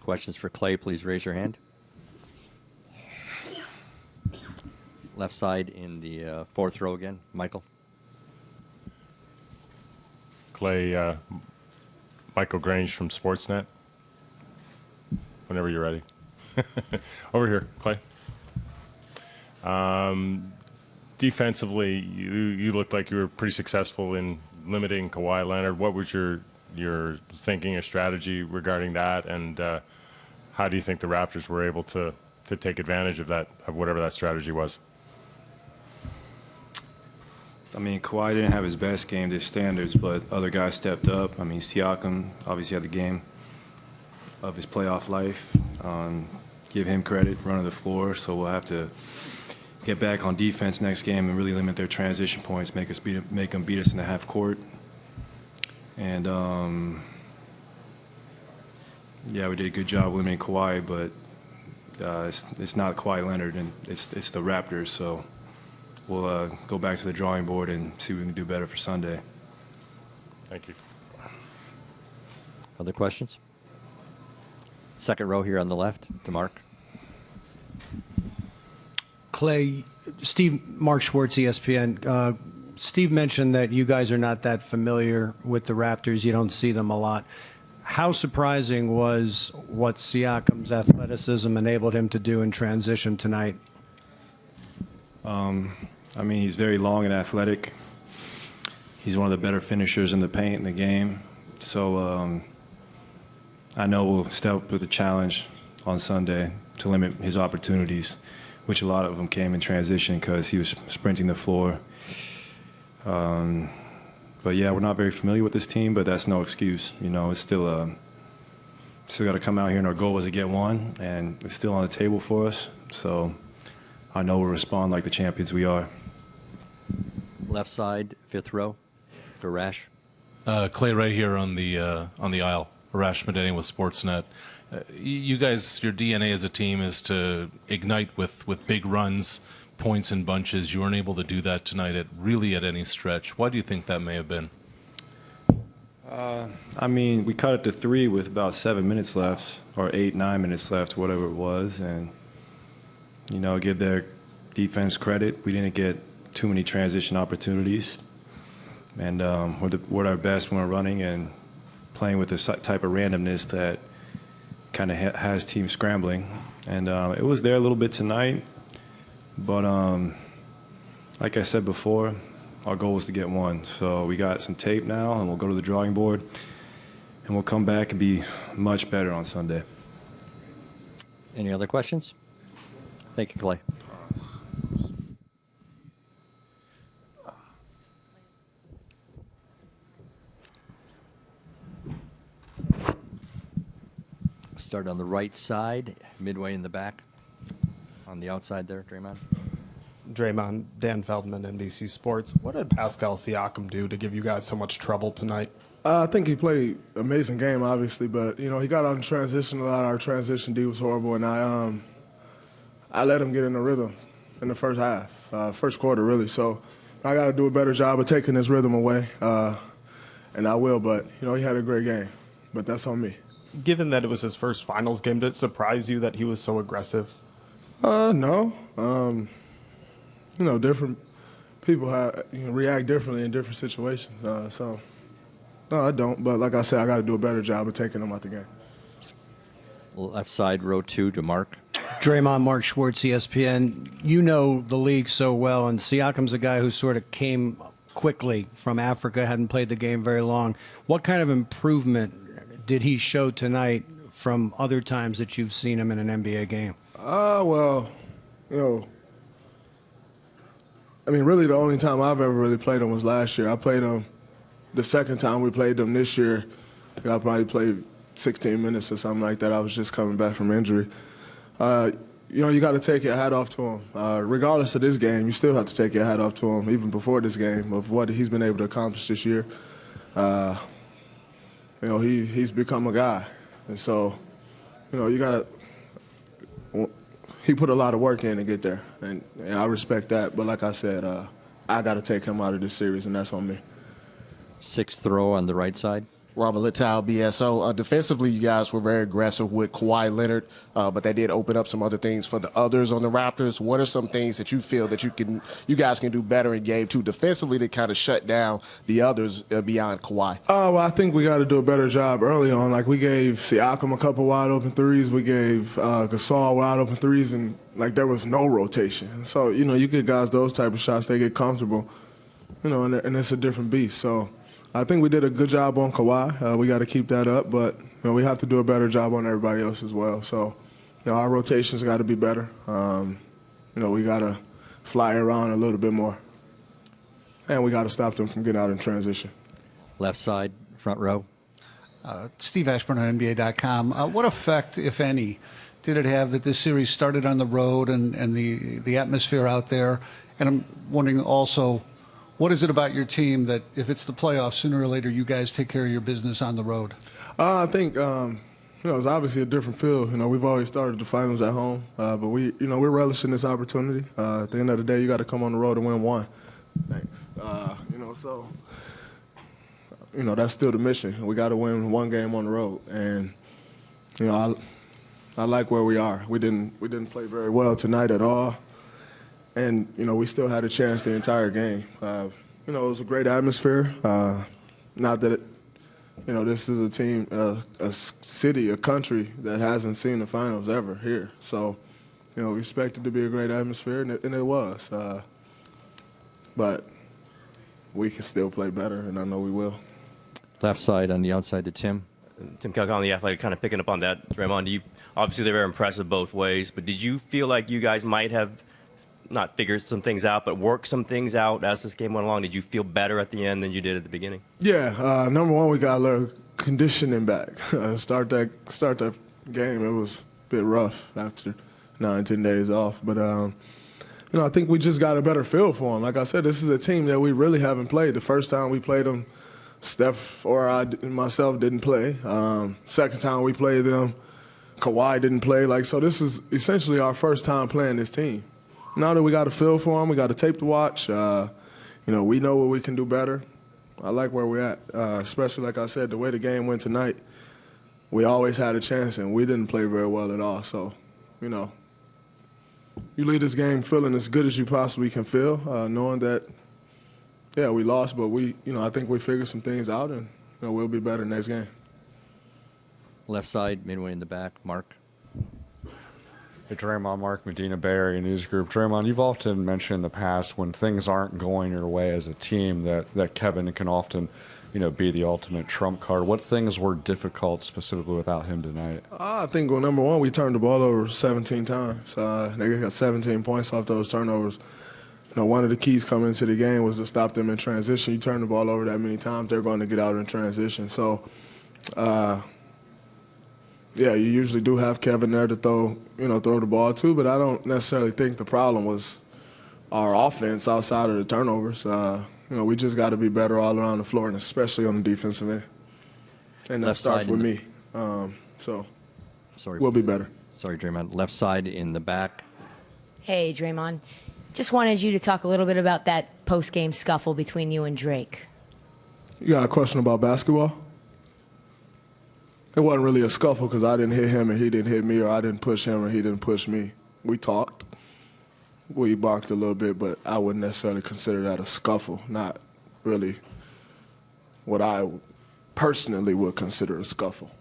questions for Klay, please raise your hand. Left side in the fourth row again. Michael. Klay, Michael Grange from Sportsnet. Whenever you're ready. Over here, Klay. Defensively, you looked like you were pretty successful in limiting Kawhi Leonard. What was your thinking or strategy regarding that, and how do you think the Raptors were able to take advantage of that, of whatever that strategy was? I mean, Kawhi didn't have his best game to standards, but other guys stepped up. I mean, Siakam obviously had the game of his playoff life. Give him credit, running the floor. So we'll have to get back on defense next game and really limit their transition points, make them beat us in the half court. And yeah, we did a good job limiting Kawhi, but it's not Kawhi Leonard, and it's the Raptors. So we'll go back to the drawing board and see what we can do better for Sunday. Thank you. Other questions? Second row here on the left to Mark. Klay, Mark Schwartz, ESPN. Steve mentioned that you guys are not that familiar with the Raptors. You don't see them a lot. How surprising was what Siakam's athleticism enabled him to do in transition tonight? I mean, he's very long and athletic. He's one of the better finishers in the paint in the game. So I know we'll step up with the challenge on Sunday to limit his opportunities, which a lot of them came in transition because he was sprinting the floor. But yeah, we're not very familiar with this team, but that's no excuse. You know, it's still got to come out here, and our goal was to get one, and it's still on the table for us. So I know we'll respond like the champions we are. Left side, fifth row to Rash. Klay, right here on the aisle. Rash Madani with Sportsnet. You guys, your DNA as a team is to ignite with big runs, points in bunches. You weren't able to do that tonight at any stretch. Why do you think that may have been? I mean, we cut it to 3 with about 7 minutes left, or 8, 9 minutes left, whatever it was, and you know, give their defense credit. We didn't get too many transition opportunities, and we're at our best when we're running and playing with this type of randomness that kind of has teams scrambling. And it was there a little bit tonight, but like I said before, our goal was to get one. So we got some tape now, and we'll go to the drawing board, and we'll come back and be much better on Sunday. Any other questions? Thank you, Klay. Start on the right side, midway in the back. On the outside there, Draymond. Draymond, Dan Feldman, NBC Sports. What did Pascal Siakam do to give you guys so much trouble tonight? I think he played an amazing game, obviously, but you know, he got out in transition a lot. Our transition D was horrible, and I let him get in the rhythm in the first half, first quarter really. So I got to do a better job of taking his rhythm away, and I will. But you know, he had a great game, but that's on me. Given that it was his first finals game, did it surprise you that he was so aggressive? No. You know, different people react differently in different situations. So, no, I don't. But like I said, I got to do a better job of taking them out the game. Left side, row 2 to Mark. Draymond, Mark Schwartz, ESPN. You know the league so well, and Siakam's a guy who sort of came quickly from Africa, hadn't played the game very long. What kind of improvement did he show tonight from other times that you've seen him in an NBA game? Well, you know, I mean, really the only time I've ever really played him was last year. I played him the second time we played him this year. I think I probably played 16 minutes or something like that. I was just coming back from injury. You know, you got to take your hat off to him. Regardless of this game, you still have to take your hat off to him, even before this game, of what he's been able to accomplish this year. You know, he's become a guy. And so, you know, you got to – he put a lot of work in to get there, and I respect that. But like I said, I got to take him out of this series, and that's on me. Sixth row on the right side. Robert Littal, BSO. Defensively, you guys were very aggressive with Kawhi Leonard, but that did open up some other things for the others on the Raptors. What are some things that you feel that you guys can do better in Game 2 defensively to kind of shut down the others beyond Kawhi? Well, I think we got to do a better job early on. Like, we gave Siakam a couple wide open threes. We gave Gasol wide open threes, and like there was no rotation. So, you get guys those type of shots, they get comfortable, and it's a different beast. So I think we did a good job on Kawhi. We got to keep that up, but we have to do a better job on everybody else as well. So, our rotations got to be better. We got to fly around a little bit more, and we got to stop them from getting out in transition. Left side, front row. Steve Ashburn on NBA.com. What effect, if any, did it have that this series started on the road and the atmosphere out there? And I'm wondering also, what is it about your team that if it's the playoffs, sooner or later you guys take care of your business on the road? I think it's obviously a different feel. We've always started the finals at home, but we're relishing this opportunity. At the end of the day, you got to come on the road and win one. Thanks. That's still the mission. We got to win one game on the road, and I like where we are. We didn't play very well tonight at all. And, we still had a chance the entire game. It was a great atmosphere. Not that, this is a team, a city, a country that hasn't seen the finals ever here. So, we expect it to be a great atmosphere, and it was. But we can still play better, and I know we will. Left side on the outside to Tim. Tim Kelly on The Athletic, kind of picking up on that. Draymond, obviously they're very impressive both ways, but did you feel like you guys might have not figured some things out, but worked some things out as this game went along? Did you feel better at the end than you did at the beginning? Yeah, number one, we got a little conditioning back. Start that game, it was a bit rough after 9-10 days off, but I think we just got a better feel for them. Like I said, this is a team that we really haven't played. The first time we played them, Steph or myself didn't play. Second time we played them, Kawhi didn't play. So this is essentially our first time playing this team. Now that we got a feel for them, we got a tape to watch. We know what we can do better. I like where we're at, especially, like I said, the way the game went tonight. We always had a chance, and we didn't play very well at all. So, you leave this game feeling as good as you possibly can feel, knowing that, yeah, we lost, but I think we figured some things out, and we'll be better next game. Left side, midway in the back, Mark. Hey, Draymond, Mark Medina, Bay Area News Group. Draymond, you've often mentioned in the past when things aren't going your way as a team that Kevin can often, be the ultimate trump card. What things were difficult specifically without him tonight? I think, number one, we turned the ball over 17 times. They got 17 points off those turnovers. One of the keys coming into the game was to stop them in transition. You turn the ball over that many times, they're going to get out in transition. So, yeah, you usually do have Kevin there to throw the ball to, but I don't necessarily think the problem was our offense outside of the turnovers. We just got to be better all around the floor, and especially on the defensive end. And that starts with me. Sorry, we'll be better. Sorry, Draymond. Left side in the back. Hey, Draymond. Just wanted you to talk a little bit about that post-game scuffle between you and Drake. You got a question about basketball? It wasn't really a scuffle because I didn't hit him and he didn't hit me, or I didn't push him and he didn't push me. We talked. We barked a little bit, but I wouldn't necessarily consider that a scuffle. Not really what I personally would consider a scuffle.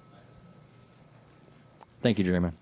Thank you, Draymond.